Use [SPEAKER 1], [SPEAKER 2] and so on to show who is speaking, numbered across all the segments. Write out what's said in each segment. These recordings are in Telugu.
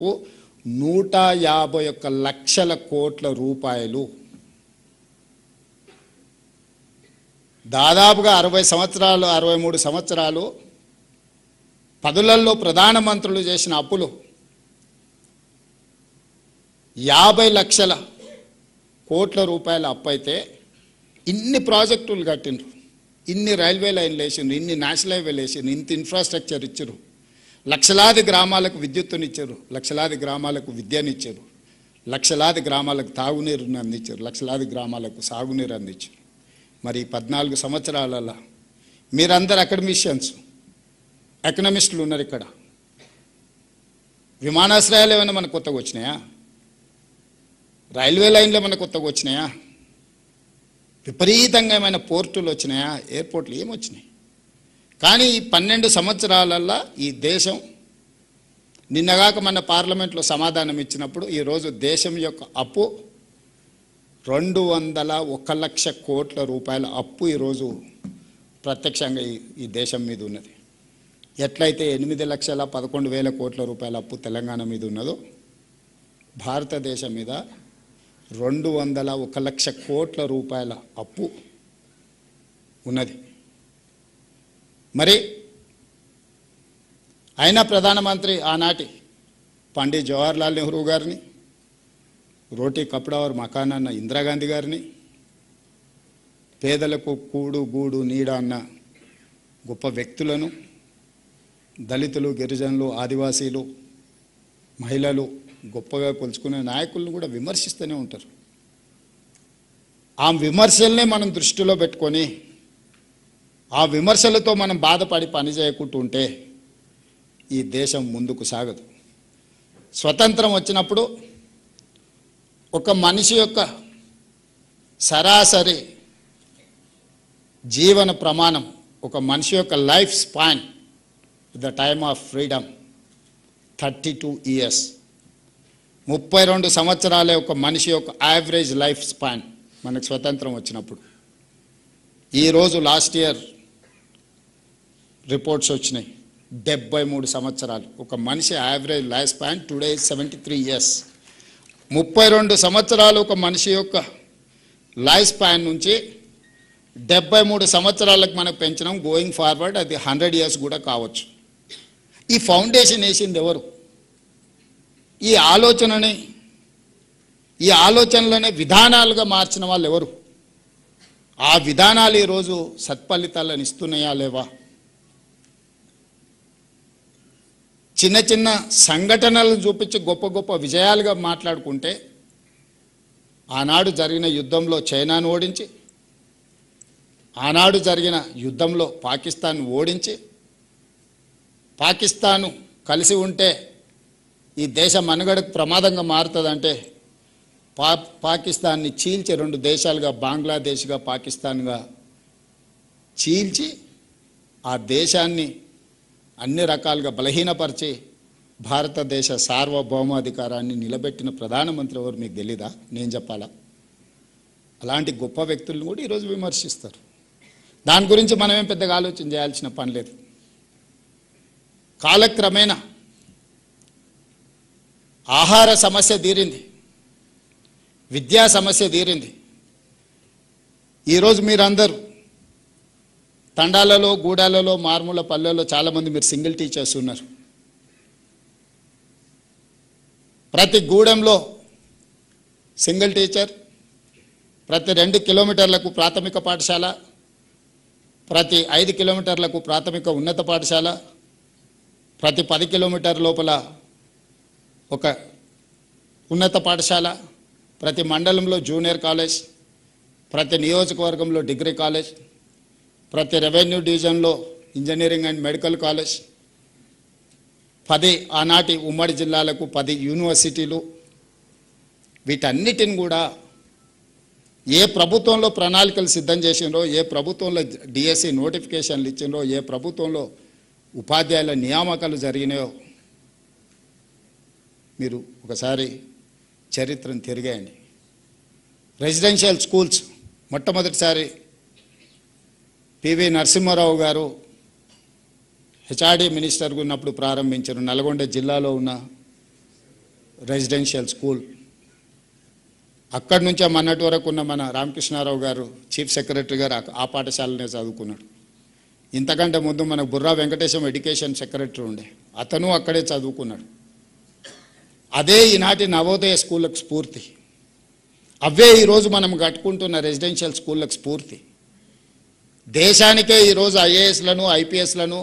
[SPEAKER 1] 151 లక్షల కోట్ల రూపాయలు. దాదాపుగా 60 సంవత్సరాలు 63 సంవత్సరాలు పదులలో ప్రధానమంత్రులు చేసిన అప్పులు 50 లక్షల కోట్ల రూపాయల అప్పు అయితే ఇన్ని ప్రాజెక్టులు కట్టిండ్రు, ఇన్ని రైల్వే లైన్లు వేసిండ్రు, ఇన్ని నేషనల్ హైవేలు వేసిండ్రు, ఇంత ఇన్ఫ్రాస్ట్రక్చర్ ఇచ్చారు, లక్షలాది గ్రామాలకు విద్యుత్తునిచ్చారు, లక్షలాది గ్రామాలకు విద్యనిచ్చారు, లక్షలాది గ్రామాలకు తాగునీరుని అందించారు, లక్షలాది గ్రామాలకు సాగునీరు అందించారు. మరి 14 సంవత్సరాలలో మీరందరు అకాడమిషియన్స్, ఎకనమిస్టులు ఉన్నారు ఇక్కడ. విమానాశ్రయాలు ఏమైనా మనకు కొత్తగా వచ్చినాయా? రైల్వే లైన్లు ఏమైనా కొత్తగా వచ్చినాయా? విపరీతంగా ఏమైనా పోర్టులు వచ్చినాయా? ఎయిర్పోర్ట్లు ఏమొచ్చినాయి? కానీ ఈ 12 సంవత్సరాలల్లో ఈ దేశం నిన్నగాక మన పార్లమెంట్లో సమాధానం ఇచ్చినప్పుడు ఈరోజు దేశం యొక్క అప్పు 201 లక్ష కోట్ల రూపాయల అప్పు ఈరోజు ప్రత్యక్షంగా ఈ దేశం మీద ఉన్నది. ఎట్లయితే 8,11,000 కోట్ల రూపాయల అప్పు తెలంగాణ మీద ఉన్నదో భారతదేశం మీద 201 లక్ష కోట్ల రూపాయల అప్పు ఉన్నది. మరి అయినా ప్రధానమంత్రి ఆనాటి పండిత్ జవహర్లాల్ నెహ్రూ గారిని, రోటీ కపడా और మకాన్ అన్న ఇందిరాగాంధీ గారిని, పేదలకు కూడు గూడు నీడ అన్న గొప్ప వ్యక్తులను, దళితులు, గిరిజనులు, ఆదివాసీలు, మహిళలు గొప్పగా కొలుచుకునే నాయకులను కూడా విమర్శిస్తూనే ఉంటారు. ఆ విమర్శల్నే మనం దృష్టిలో పెట్టుకొని ఆ విమర్శలతో మనం బాధపడి పని చేయకుంటూ ఉంటే ఈ దేశం ముందుకు సాగదు. స్వతంత్రం వచ్చినప్పుడు ఒక మనిషి యొక్క సరాసరి జీవన ప్రమాణం, ఒక మనిషి యొక్క life span the time of freedom 32 years. 32 సంవత్సరాలే ఒక మనిషి యొక్క యావరేజ్ లైఫ్ స్పాన్ మనకు స్వతంత్రం వచ్చినప్పుడు. ఈరోజు లాస్ట్ ఇయర్ రిపోర్ట్స్ వచ్చినాయి, 73 సంవత్సరాలు ఒక మనిషి average life span. Today 73 years. 32 సంవత్సరాలు ఒక మనిషి యొక్క లైఫ్ స్పాన్ నుంచి 73 సంవత్సరాలకు మనకు పెంచడం. గోయింగ్ ఫార్వర్డ్ అది 100 years కూడా కావచ్చు. ఈ ఫౌండేషన్ వేసింది ఎవరు? ఈ ఆలోచనలోనే విధానాలుగా మార్చిన వాళ్ళు ఎవరు? ఆ విధానాలు ఈరోజు సత్ఫలితాలను ఇస్తున్నాయా లేవా? చిన్న చిన్న సంఘటనలను చూపించి గొప్ప గొప్ప విజయాలుగా మాట్లాడుకుంటే, ఆనాడు జరిగిన యుద్ధంలో చైనాను ఓడించి, ఆనాడు జరిగిన యుద్ధంలో పాకిస్తాన్ ఓడించి, పాకిస్తాను కలిసి ఉంటే ఈ దేశ మనుగడకు ప్రమాదంగా మారుతుందంటే పాకిస్తాన్ని చీల్చి 2 దేశాలుగా, బంగ్లాదేశ్గా పాకిస్తాన్గా చీల్చి ఆ దేశాన్ని అన్ని రకాలుగా బలహీనపరిచి భారతదేశ సార్వభౌమాధికారాన్ని నిలబెట్టిన ప్రధానమంత్రి ఎవరు మీకు తెలీదా? నేను చెప్పాలా? అలాంటి గొప్ప వ్యక్తులను కూడా ఈరోజు విమర్శిస్తారు. దాని గురించి మనమేం పెద్దగా ఆలోచన చేయాల్సిన పని లేదు. కాలక్రమేణా ఆహార సమస్య తీరింది, విద్యా సమస్య తీరింది. ఈరోజు మీరందరూ తండాలలో, గూడాలలో, మారుమూల పల్లెల్లో చాలామంది మీరు సింగిల్ టీచర్స్ ఉన్నారు. ప్రతి గూడెంలో సింగిల్ టీచర్, ప్రతి 2 కిలోమీటర్లకు ప్రాథమిక పాఠశాల, ప్రతి 5 కిలోమీటర్లకు ప్రాథమిక ఉన్నత పాఠశాల, ప్రతి 10 కిలోమీటర్ లోపల ఒక ఉన్నత పాఠశాల, ప్రతి మండలంలో జూనియర్ కాలేజ్, ప్రతి నియోజకవర్గంలో డిగ్రీ కాలేజ్, ప్రతి రెవెన్యూ డివిజన్లో ఇంజనీరింగ్ అండ్ మెడికల్ కాలేజ్, 10 ఆనాటి ఉమ్మడి జిల్లాలకు 10 యూనివర్సిటీలు. వీటన్నిటిని కూడా ఏ ప్రభుత్వంలో ప్రణాళికలు సిద్ధం చేసినరో, ఏ ప్రభుత్వంలో డిఎస్సి నోటిఫికేషన్లు ఇచ్చినరో, ఏ ప్రభుత్వంలో ఉపాధ్యాయుల నియామకాలు జరిగినాయో మీరు ఒకసారి చరిత్రను తిరిగేయండి. రెసిడెన్షియల్ స్కూల్స్ మొట్టమొదటిసారి పివి నరసింహారావు గారు హెచ్ఆర్డీ మినిస్టర్గా ఉన్నప్పుడు ప్రారంభించారు. నల్గొండ జిల్లాలో ఉన్న రెసిడెన్షియల్ స్కూల్. అక్కడి నుంచే మొన్నటి వరకు ఉన్న మన రామకృష్ణారావు గారు చీఫ్ సెక్రటరీ గారు ఆ పాఠశాలనే చదువుకున్నాడు. ఇంతకంటే ముందు మనకు బుర్రా వెంకటేశం ఎడ్యుకేషన్ సెక్రటరీ ఉండే, అతను అక్కడే చదువుకున్నాడు. అదే ఈనాటి నవోదయ స్కూళ్ళకు స్ఫూర్తి. అవే ఈరోజు మనం కట్టుకుంటున్న రెసిడెన్షియల్ స్కూళ్ళకు స్ఫూర్తి. దేశానికే ఈరోజు ఐఏఎస్లను ఐపీఎస్లను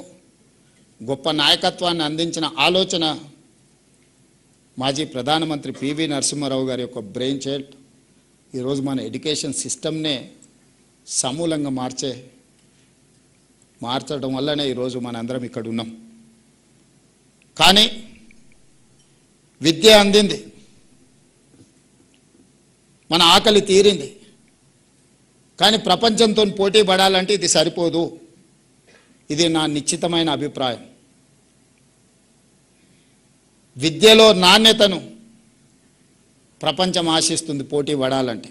[SPEAKER 1] గొప్ప నాయకత్వాన్ని అందించిన ఆలోచన మాజీ ప్రధానమంత్రి పివి నరసింహారావు గారి యొక్క బ్రెయిన్ చైల్డ్ ఈరోజు మన ఎడ్యుకేషన్ సిస్టమ్నే సమూలంగా మార్చడం వల్లనే ఈరోజు మనందరం ఇక్కడ ఉన్నాం. కానీ విద్య అందింది, మన ఆకలి తీరింది, కానీ ప్రపంచంతో పోటీ పడాలంటే ఇది సరిపోదు. ఇది నా నిశ్చితమైన అభిప్రాయం. విద్యలో నాణ్యతను ప్రపంచం ఆశిస్తుంది పోటీ పడాలంటే.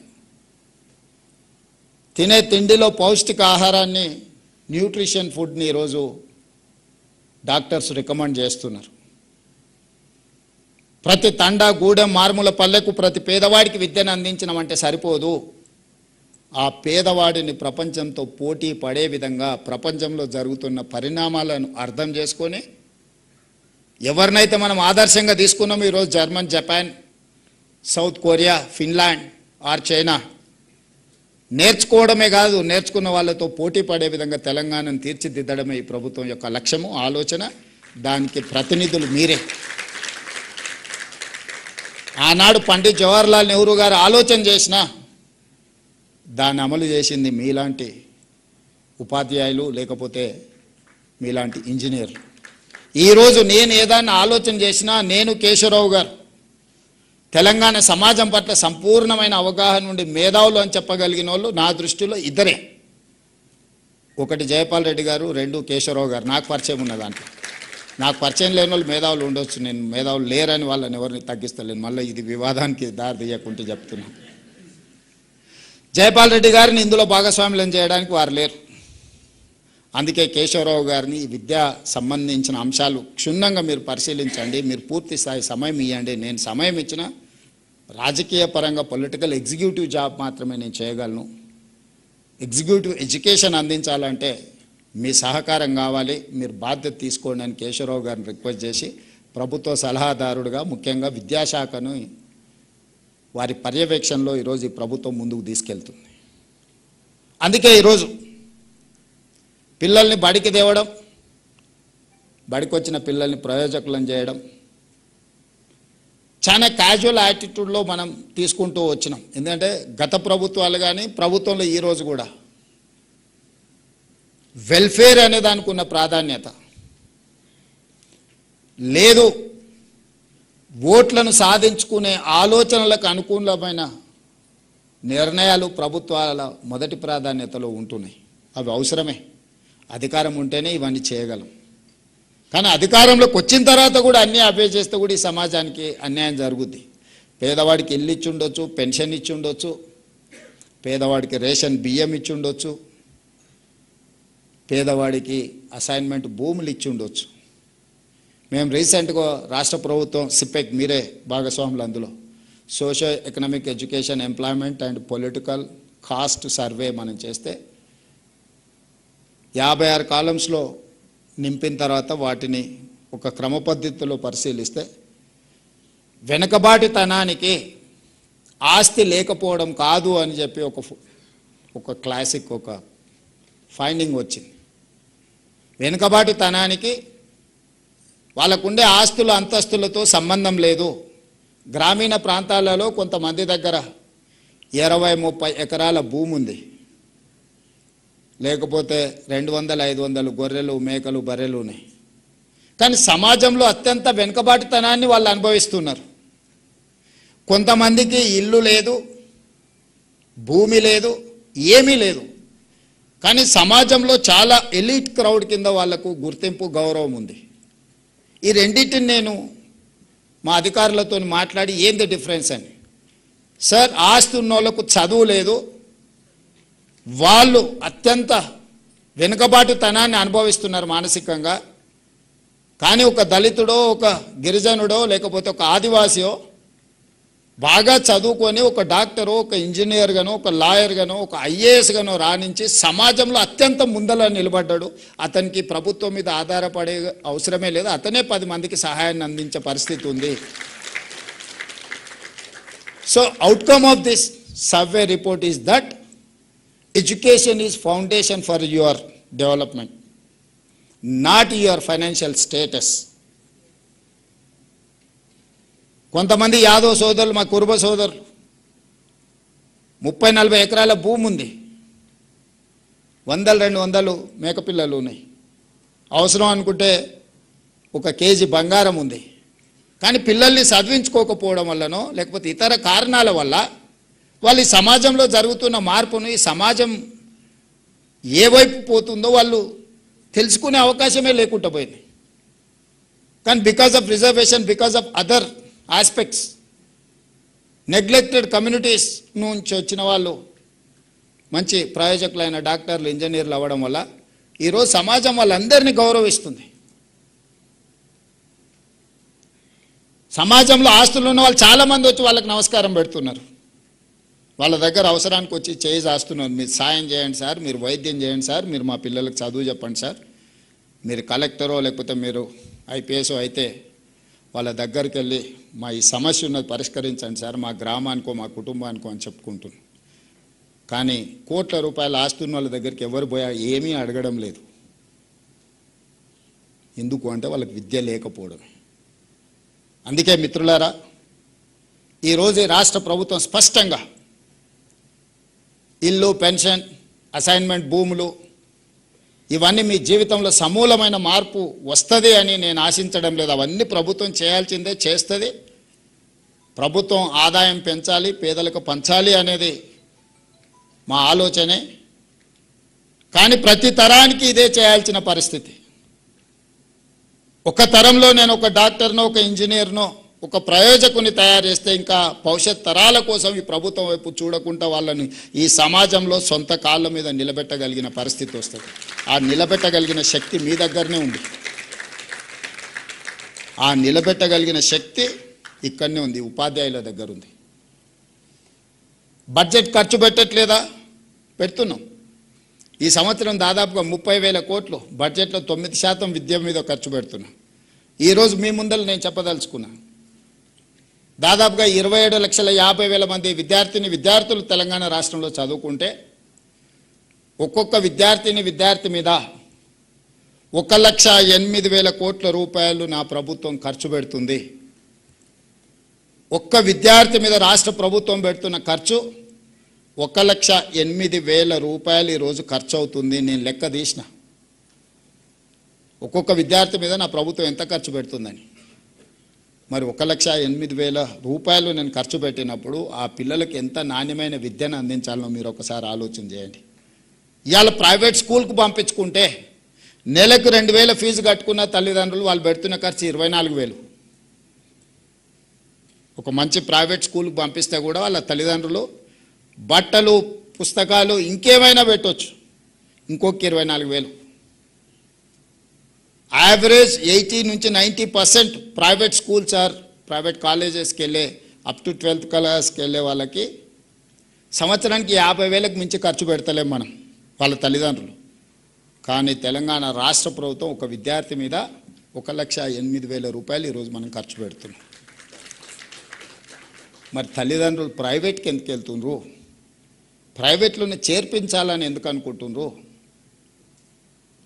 [SPEAKER 1] తినే తిండిలో పౌష్టిక ఆహారాన్ని, న్యూట్రిషన్ ఫుడ్ని ఈరోజు డాక్టర్స్ రికమెండ్ చేస్తున్నారు. ప్రతి తండా గూడెం మారుమూల పల్లెకు ప్రతి పేదవాడికి విద్యను అందించడం సరిపోదు. ఆ పేదవాడిని ప్రపంచంతో పోటీ పడే విధంగా ప్రపంచంలో జరుగుతున్న పరిణామాలను అర్థం చేసుకొని ఎవరినైతే మనం ఆదర్శంగా తీసుకున్నామో ఈరోజు German, Japan, South Korea, Finland or China, నేర్చుకోవడమే కాదు నేర్చుకున్న వాళ్ళతో పోటీ పడే విధంగా తెలంగాణను తీర్చిదిద్దడమే ఈ ప్రభుత్వం యొక్క లక్ష్యము, ఆలోచన. దానికి ప్రతినిధులు మీరే. ఆనాడు పండిత్ జవహర్లాల్ నెహ్రూ గారు ఆలోచన చేసినా దాన్ని అమలు చేసింది మీలాంటి ఉపాధ్యాయులు, లేకపోతే మీలాంటి ఇంజనీర్లు. ఈరోజు నేను ఏదైనా ఆలోచన చేసినా నేను కేశవరావు గారు తెలంగాణ సమాజం పట్ల సంపూర్ణమైన అవగాహన నుండి మేధావులు అని చెప్పగలిగిన వాళ్ళు నా దృష్టిలో ఇద్దరే. ఒకటి జయపాల్ రెడ్డి గారు, రెండు కేశవరావు గారు. నాకు పరిచయం ఉన్న దాంట్లో. నాకు పరిచయం లేని వాళ్ళు మేధావులు ఉండొచ్చు, నేను మేధావులు లేరని వాళ్ళని ఎవరిని తగ్గిస్తలేను. మళ్ళీ ఇది వివాదానికి దారి తీయకుంటే చెప్తున్నాను. జయపాల్ రెడ్డి గారిని ఇందులో భాగస్వామ్యం చేయడానికి వారు లేరు. అందుకే కేశవరావు గారిని విద్యా సంబంధించిన అంశాలు క్షుణ్ణంగా మీరు పరిశీలించండి, మీరు పూర్తి స్థాయి సమయం ఇవ్వండి. నేను సమయం ఇచ్చిన రాజకీయ పరంగా పొలిటికల్ ఎగ్జిక్యూటివ్ జాబ్ మాత్రమే నేను చేయగలను. ఎగ్జిక్యూటివ్ ఎడ్యుకేషన్ అందించాలంటే మీ సహకారం కావాలి, మీరు బాధ్యత తీసుకోండి అని కేశవరావు గారిని రిక్వెస్ట్ చేసి ప్రభుత్వ సలహాదారుడుగా ముఖ్యంగా విద్యాశాఖను వారి పర్యవేక్షణలో ఈరోజు ఈ ప్రభుత్వం ముందుకు తీసుకెళ్తుంది. అందుకే ఈరోజు పిల్లల్ని బడికి తేవడం, బడికి వచ్చిన పిల్లల్ని ప్రయోజకులను చేయడం చాలా క్యాజువల్ యాటిట్యూడ్లో మనం తీసుకుంటూ వచ్చినాం. ఎందుకంటే గత ప్రభుత్వాలు కానీ ప్రభుత్వంలో ఈరోజు కూడా వెల్ఫేర్ అనే దానికి ఉన్న ప్రాధాన్యత లేదు. ఓట్లను సాధించుకునే ఆలోచనలకు అనుకూలమైన నిర్ణయాలు ప్రభుత్వాల మొదటి ప్రాధాన్యతలో ఉంటున్నాయి. అవి అవసరమే, అధికారం ఉంటేనే ఇవన్నీ చేయగలం. కానీ అధికారంలోకి వచ్చిన తర్వాత కూడా అన్నీ అవే చేస్తే కూడా ఈ సమాజానికి అన్యాయం జరుగుద్ది. పేదవాడికి ఇల్లు ఇచ్చి ఉండొచ్చు, పెన్షన్ ఇచ్చి ఉండొచ్చు, పేదవాడికి రేషన్ బియ్యం ఇచ్చి ఉండొచ్చు, పేదవాడికి అసైన్మెంట్ భూములు ఇచ్చి ఉండొచ్చు. మేము రీసెంట్గా రాష్ట్ర ప్రభుత్వం సిపెక్, మీరే భాగస్వాములు అందులో, social economic education employment and political caste survey మనం చేస్తే 56 కాలమ్స్లో నింపిన తర్వాత వాటిని ఒక క్రమ పద్ధతిలో పరిశీలిస్తే వెనుకబాటుతనానికి ఆస్తి లేకపోవడం కాదు అని చెప్పి ఒక క్లాసిక్ ఒక ఫైండింగ్ వచ్చింది. వెనుకబాటుతనానికి వాళ్ళకుండే ఆస్తుల అంతస్తులతో సంబంధం లేదు. గ్రామీణ ప్రాంతాలలో కొంతమంది దగ్గర 20-30 ఎకరాల భూమి ఉంది, లేకపోతే 200-500 గొర్రెలు, మేకలు, బర్రెలు ఉన్నాయి. కానీ సమాజంలో అత్యంత వెనుకబాటుతనాన్ని వాళ్ళు అనుభవిస్తున్నారు. కొంతమందికి ఇల్లు లేదు, భూమి లేదు, ఏమీ లేదు. కానీ సమాజంలో చాలా ఎలీట్ క్రౌడ్ కింద వాళ్లకు గుర్తింపు, గౌరవం ఉంది. ఈ రెండింటిని నేను మా అధికారులతో మాట్లాడి ఏంది డిఫరెన్స్ అని, సార్ ఆస్తి ఉన్న వాళ్ళకు చదువు లేదు, వాళ్ళు అత్యంత వెనుకబాటుతనాన్ని అనుభవిస్తున్నారు మానసికంగా. కానీ ఒక దళితుడో, ఒక గిరిజనుడో, లేకపోతే ఒక ఆదివాసియో బాగా చదువుకొని ఒక డాక్టరు, ఒక ఇంజనీర్ గానో, ఒక లాయర్ గానో, ఒక ఐఏఎస్ గానో రాణించి సమాజంలో అత్యంత ముందల నిలబడ్డాడు. అతనికి ప్రభుత్వం మీద ఆధారపడే అవసరమే లేదు, అతనే 10 మందికి సహాయాన్ని అందించే పరిస్థితి ఉంది. So outcome of this survey report is that education is foundation for your development, not your financial status. కొంతమంది యాదవ్ సోదరులు, మా కురుబ సోదరులు 30-40 ఎకరాల భూమి ఉంది, 100-200 మేకపిల్లలు ఉన్నాయి, అవసరం అనుకుంటే 1 కేజీ బంగారం ఉంది. కానీ పిల్లల్ని చదివించుకోకపోవడం వల్లనో లేకపోతే ఇతర కారణాల వల్ల వాళ్ళు ఈ సమాజంలో జరుగుతున్న మార్పును, ఈ సమాజం ఏ వైపు పోతుందో వాళ్ళు తెలుసుకునే అవకాశమే లేకుండా పోయింది. కానీ because of reservation, because of other aspects, neglected communities నుంచి వచ్చిన వాళ్ళు మంచి ప్రయోజకులైన డాక్టర్లు, ఇంజనీర్లు అవ్వడం వల్ల ఈరోజు సమాజం వాళ్ళందరినీ గౌరవిస్తుంది. సమాజంలో ఆస్తులు ఉన్న వాళ్ళు చాలామంది వచ్చి వాళ్ళకి నమస్కారం పెడుతున్నారు, వాళ్ళ దగ్గర అవసరానికి వచ్చి చేయి చేస్తున్నారు. మీరు సాయం చేయండి సార్, మీరు వైద్యం చేయండి సార్, మీరు మా పిల్లలకు చదువు చెప్పండి సార్, మీరు కలెక్టరో లేకపోతే మీరు ఐపీఎస్ అయితే వాళ్ళ దగ్గరికి వెళ్ళి మా ఈ సమస్య ఉన్నది పరిష్కరించండి సార్, మా గ్రామానికో మా కుటుంబానికో అని చెప్పుకుంటున్నాను. కానీ కోట్ల రూపాయల ఆస్తున్న వాళ్ళ దగ్గరికి ఎవరు పోయా ఏమీ అడగడం లేదు. ఎందుకు అంటే వాళ్ళకి విద్య లేకపోవడమే. అందుకే మిత్రులారా, ఈరోజు రాష్ట్ర ప్రభుత్వం స్పష్టంగా ఇల్లు, పెన్షన్, అసైన్మెంట్ భూములు ఇవన్నీ మీ జీవితంలో సమూలమైన మార్పు వస్తుంది అని నేను ఆశించడం లేదు. అవన్నీ ప్రభుత్వం చేయాల్సిందే, చేస్తుంది. ప్రభుత్వం ఆదాయం పెంచాలి, పేదలకు పంచాలి అనేది మా ఆలోచనే. కానీ ప్రతి తరానికి ఇదే చేయాల్సిన పరిస్థితి. ఒక తరంలో నేను ఒక డాక్టర్నో, ఒక ఇంజనీర్నో, ఒక ప్రయోజకుని తయారు చేస్తే ఇంకా భవిష్యత్ తరాల కోసం ఈ ప్రభుత్వం వైపు చూడకుండా వాళ్ళని ఈ సమాజంలో సొంత కాళ్ళ మీద నిలబెట్టగలిగిన పరిస్థితి వస్తుంది. ఆ నిలబెట్టగలిగిన శక్తి మీ దగ్గరనే ఉంది. ఆ నిలబెట్టగలిగిన శక్తి ఇక్కడనే ఉంది, ఉపాధ్యాయుల దగ్గర ఉంది. బడ్జెట్ ఖర్చు పెట్టట్లేదా? పెడుతున్నాం. ఈ సంవత్సరం దాదాపుగా 30,000 కోట్లు బడ్జెట్లో 9% విద్య మీద ఖర్చు పెడుతున్నాం. ఈరోజు మీ ముందర నేను చెప్పదలుచుకున్నా, దాదాపుగా 27,50,000 మంది విద్యార్థులు తెలంగాణ రాష్ట్రంలో చదువుకుంటే ఒక్కొక్క విద్యార్థి మీద 1,08,000 కోట్ల రూపాయలు నా ప్రభుత్వం ఖర్చు పెడుతుంది. ఒక్క విద్యార్థి మీద రాష్ట్ర ప్రభుత్వం పెడుతున్న ఖర్చు 1,08,000 రూపాయలు ఈరోజు ఖర్చు అవుతుంది. నేను లెక్క తీసిన ఒక్కొక్క విద్యార్థి మీద నా ప్రభుత్వం ఎంత ఖర్చు పెడుతుందని. మరి 1,08,000 రూపాయలు నేను ఖర్చు పెట్టినప్పుడు ఆ పిల్లలకి ఎంత నాణ్యమైన విద్యను అందించాలనో మీరు ఒకసారి ఆలోచన చేయండి. ఇవాళ ప్రైవేట్ స్కూల్కు పంపించుకుంటే నెలకు 2,000 ఫీజు కట్టుకున్న తల్లిదండ్రులు వాళ్ళు పెడుతున్న ఖర్చు 24,000. ఒక మంచి ప్రైవేట్ స్కూల్కి పంపిస్తే కూడా వాళ్ళ తల్లిదండ్రులు బట్టలు, పుస్తకాలు ఇంకేమైనా పెట్టవచ్చు, ఇంకొక 24,000. యావరేజ్ 80 నుంచి 90% ప్రైవేట్ స్కూల్స్ ఆర్ ప్రైవేట్ కాలేజెస్కి వెళ్ళే అప్ టు 12th క్లాస్కి వెళ్ళే వాళ్ళకి సంవత్సరానికి 50,000కి మించి ఖర్చు పెడతలేం మనం, వాళ్ళ తల్లిదండ్రులు. కానీ తెలంగాణ రాష్ట్ర ప్రభుత్వం ఒక విద్యార్థి మీద 1,08,000 రూపాయలు ఈరోజు మనం ఖర్చు పెడుతున్నాం. మరి తల్లిదండ్రులు ప్రైవేట్కి ఎందుకు వెళ్తుండ్రు? ప్రైవేట్లోనే చేర్పించాలని ఎందుకు అనుకుంటుండ్రు?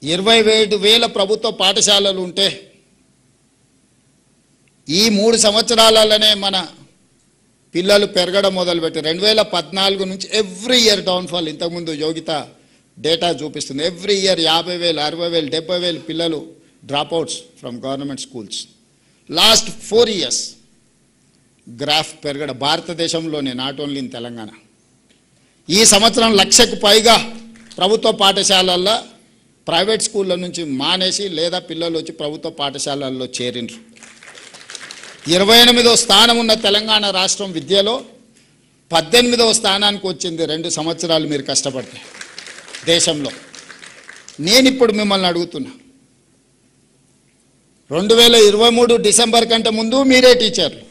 [SPEAKER 1] 27,000 ప్రభుత్వ పాఠశాలలు ఉంటే ఈ 3 సంవత్సరాలలోనే మన పిల్లలు పెరగడం మొదలుపెట్టి 2014 నుంచి ఎవ్రీ ఇయర్ డౌన్ఫాల్. ఇంతకుముందు యోగిత డేటా చూపిస్తుంది. ఎవ్రీ ఇయర్ 50,000, 60,000, 70,000 పిల్లలు dropouts from government schools. Last 4 years graph పెరగడం భారతదేశంలోనే, నాట్ ఓన్లీ ఇన్ తెలంగాణ. ఈ సంవత్సరం 1,00,000కు పైగా ప్రభుత్వ పాఠశాలల్లో ప్రైవేట్ స్కూళ్ళ నుంచి మానేసి లేదా పిల్లలు వచ్చి ప్రభుత్వ పాఠశాలల్లో చేరిండ్రు. 28వ స్థానం ఉన్న తెలంగాణ రాష్ట్రం విద్యలో 18వ స్థానానికి వచ్చింది 2 సంవత్సరాలు మీరు కష్టపడితే దేశంలో. నేను ఇప్పుడు మిమ్మల్ని అడుగుతున్నా, 2023 డిసెంబర్ కంటే ముందు మీరే టీచర్లు,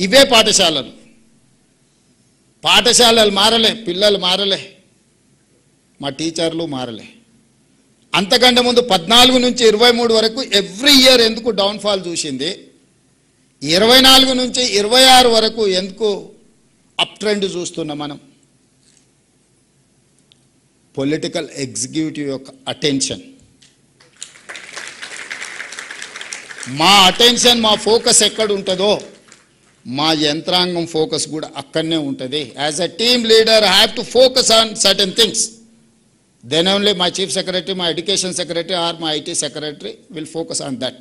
[SPEAKER 1] ఇవే పాఠశాలలు మారలే, పిల్లలు మారలే, మా టీచర్లు మారలే. అంతకంటే ముందు 14 నుంచి 23 వరకు ఎవ్రీ ఇయర్ ఎందుకు డౌన్ఫాల్ చూసింది, 24 నుంచి 26 వరకు ఎందుకు అప్ ట్రెండ్ చూస్తున్నాం మనం? పొలిటికల్ ఎగ్జిక్యూటివ్ యొక్క అటెన్షన్, మా అటెన్షన్, మా ఫోకస్ ఎక్కడ ఉంటుందో మా యంత్రాంగం ఫోకస్ కూడా అక్కడనే ఉంటుంది. As a team leader I have to focus on certain things. Then only my chief secretary, my education secretary or my IT secretary will focus on that.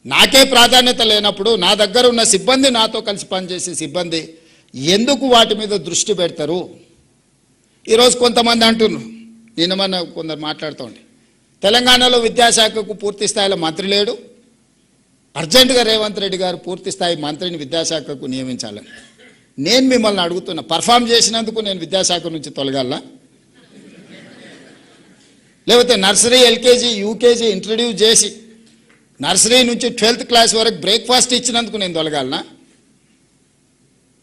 [SPEAKER 1] నాకే ప్రాధాన్యత లేనప్పుడు నా దగ్గర ఉన్న సిబ్బంది, నాతో కలిసి పనిచేసే సిబ్బంది ఎందుకు వాటి మీద దృష్టి పెడతారు? ఈరోజు కొంతమంది అంటున్నారు, నిన్న మన కొందరు మాట్లాడుతూ తెలంగాణలో విద్యాశాఖకు పూర్తి స్థాయిలో మంత్రి లేడు, అర్జెంటుగా రేవంత్ రెడ్డి గారు పూర్తి స్థాయి మంత్రిని విద్యాశాఖకు నియమించాలని. నేను మిమ్మల్ని అడుగుతున్నా, పర్ఫామ్ చేసినందుకు నేను విద్యాశాఖ నుంచి తొలగాల? లేకపోతే నర్సరీ, ఎల్కేజీ, యూకేజీ ఇంట్రడ్యూస్ చేసి నర్సరీ నుంచి 12th క్లాస్ వరకు బ్రేక్ఫాస్ట్ ఇచ్చినందుకు నేను తొలగాలనా?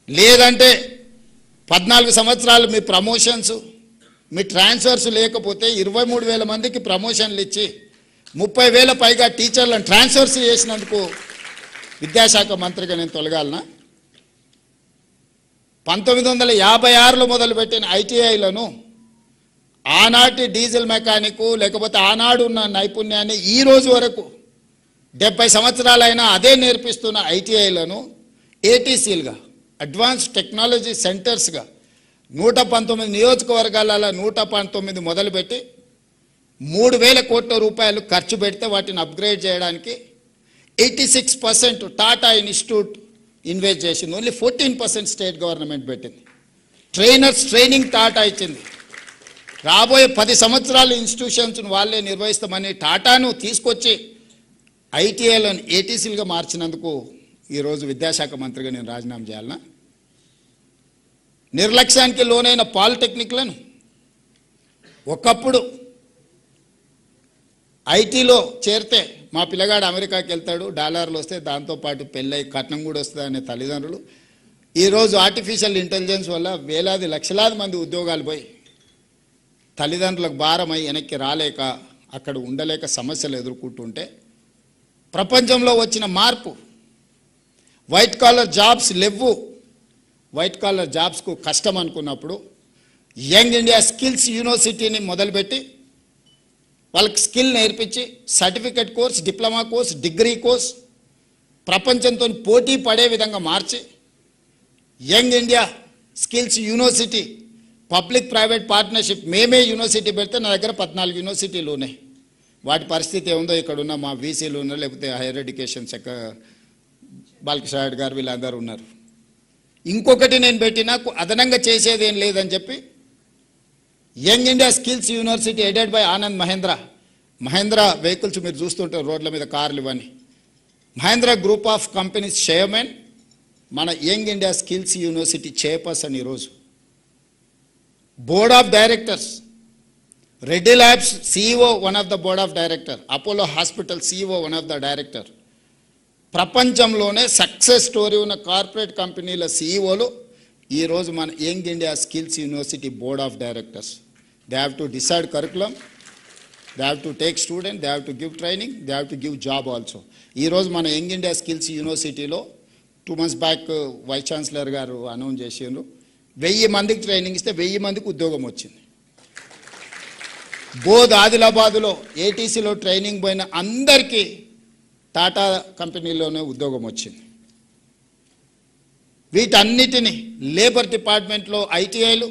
[SPEAKER 1] లేదంటే 14 సంవత్సరాలు మీ ప్రమోషన్స్, మీ ట్రాన్స్ఫర్స్ లేకపోతే 23,000 మందికి ప్రమోషన్లు ఇచ్చి 30,000 పైగా టీచర్లను ట్రాన్స్ఫర్స్ చేసినందుకు విద్యాశాఖ మంత్రిగా నేను తొలగాలనా? 1956లో మొదలుపెట్టిన ఐటీఐలను ఆనాటి డీజిల్ మెకానిక్ లేకపోతే ఆనాడు ఉన్న నైపుణ్యాన్ని ఈ రోజు వరకు 70 సంవత్సరాలైనా అదే నేర్పిస్తున్న ఐటీఐలను ఏటీసీలుగా, అడ్వాన్స్ టెక్నాలజీ సెంటర్స్గా 119 నియోజకవర్గాలలో 119 మొదలుపెట్టి 3,000 కోట్ల రూపాయలు ఖర్చు పెడితే వాటిని అప్గ్రేడ్ చేయడానికి 86% టాటా ఇన్స్టిట్యూట్ ఇన్వెస్ట్ చేసింది. ఓన్లీ 14% స్టేట్ గవర్నమెంట్ పెట్టింది. ట్రైనర్స్ ట్రైనింగ్ టాటా ఇచ్చింది. రాబోయే 10 సంవత్సరాలు ఇన్స్టిట్యూషన్స్ను వాళ్ళే నిర్వహిస్తామని టాటాను తీసుకొచ్చి ఐటీఐలను ఏటీసీలుగా మార్చినందుకు ఈరోజు విద్యాశాఖ మంత్రిగా నేను రాజీనామా చేయాలనా? నిర్లక్ష్యానికి లోనైన పాలిటెక్నిక్లను ఒకప్పుడు ఐటీలో చేరితే మా పిల్లగాడు అమెరికాకి వెళ్తాడు, డాలర్లు వస్తే దాంతోపాటు పెళ్ళై కట్నం కూడా వస్తుంది అనే తల్లిదండ్రులు ఈరోజు ఆర్టిఫిషియల్ ఇంటెలిజెన్స్ వల్ల వేలాది లక్షలాది మంది ఉద్యోగాలు పోయి తల్లిదండ్రులకు భారమై వెనక్కి రాలేక అక్కడ ఉండలేక సమస్యలు ఎదుర్కొంటుంటే ప్రపంచంలో వచ్చిన మార్పు, వైట్ కాలర్ జాబ్స్ లేవు, వైట్ కాలర్ జాబ్స్కు కష్టం అనుకున్నప్పుడు యంగ్ ఇండియా స్కిల్స్ యూనివర్సిటీని మొదలుపెట్టి వాళ్ళకి స్కిల్ నేర్పించి certificate course, diploma course, degree course ప్రపంచంతో పోటీ పడే విధంగా మార్చి young India skills university public private partnership మేమే యూనివర్సిటీ పెడితే నా దగ్గర 14 యూనివర్సిటీలు ఉన్నాయి. వాటి పరిస్థితి ఏముందో ఇక్కడ ఉన్న మా వీసీలు ఉన్నారు, లేకపోతే హైయర్ ఎడ్యుకేషన్ శాఖ బాలకృష్ణ గారు వీళ్ళందరూ ఉన్నారు. ఇంకొకటి నేను పెట్టినా అదనంగా చేసేది ఏం లేదని చెప్పి young India skills university aided by Anand Mahindra vehicles మీరు చూస్తుంటారు రోడ్ల మీద కార్లు ఇవన్నీ. Mahindra group of companies chairman మన young India skills university chairperson ఈరోజు. Board of directors, Reddy labs CEO one of the board of director, Apollo hospital CEO one of the director. ప్రపంచంలోనే సక్సెస్ స్టోరీ ఉన్న కార్పొరేట్ కంపెనీల CEOలు ఈరోజు మన young India skills university board of directors. They have to decide curriculum, they have to take student, they have to give training, they have to give job also. ఈరోజు మన యంగ్ ఇండియా స్కిల్స్ యూనివర్సిటీలో 2 months బ్యాక్ వైస్ ఛాన్సలర్ గారు అనౌన్స్ చేసిండ్రు, 1000 మందికి ట్రైనింగ్ ఇస్తే 1000 మందికి ఉద్యోగం వచ్చింది. బోధ్ ఆదిలాబాదులో ఏటీసీలో ట్రైనింగ్ పోయిన అందరికీ టాటా కంపెనీలోనే ఉద్యోగం వచ్చింది. వీటన్నిటిని లేబర్ డిపార్ట్మెంట్లో ఐటీఐలు,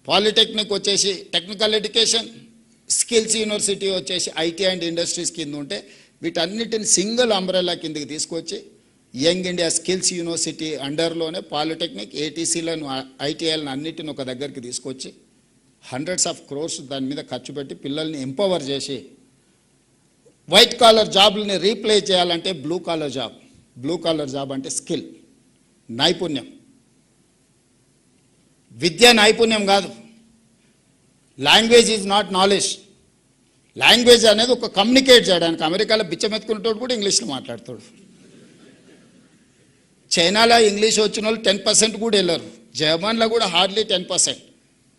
[SPEAKER 1] పాలిటెక్నిక్ వచ్చేసి టెక్నికల్ ఎడ్యుకేషన్, స్కిల్స్ యూనివర్సిటీ వచ్చేసి ఐటీ అండ్ ఇండస్ట్రీస్ కింద ఉంటే వీటన్నిటిని సింగిల్ అంబ్రెల్లా కిందకి తీసుకొచ్చి యంగ్ ఇండియా స్కిల్స్ యూనివర్సిటీ అండర్లోనే పాలిటెక్నిక్, ఏటీసీలను, ఐటీఐలను అన్నిటిని ఒక దగ్గరికి తీసుకొచ్చి hundreds of crores దాని మీద ఖర్చు పెట్టి పిల్లల్ని ఎంపవర్ చేసి వైట్ కాలర్ జాబ్లని రీప్లేస్ చేయాలంటే బ్లూ కాలర్ జాబ్ అంటే స్కిల్, నైపుణ్యం. విద్య నైపుణ్యం కాదు. Language is not knowledge. Language అనేది ఒక కమ్యూనికేట్ చేయడానికి. అమెరికాలో బిచ్చమెత్తుకునేటోడు కూడా ఇంగ్లీష్లో మాట్లాడతాడు. చైనాలో ఇంగ్లీష్ వచ్చిన వాళ్ళు 10% కూడా వెళ్ళరు, జర్మన్లో కూడా hardly 10%.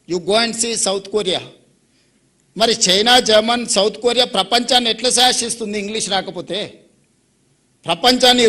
[SPEAKER 1] You go and see South Korea. మరి చైనా, జర్మన్, సౌత్ కొరియా ప్రపంచాన్ని ఎట్లా శాసిస్తుంది ఇంగ్లీష్ రాకపోతే? ప్రపంచాన్ని ఈరోజు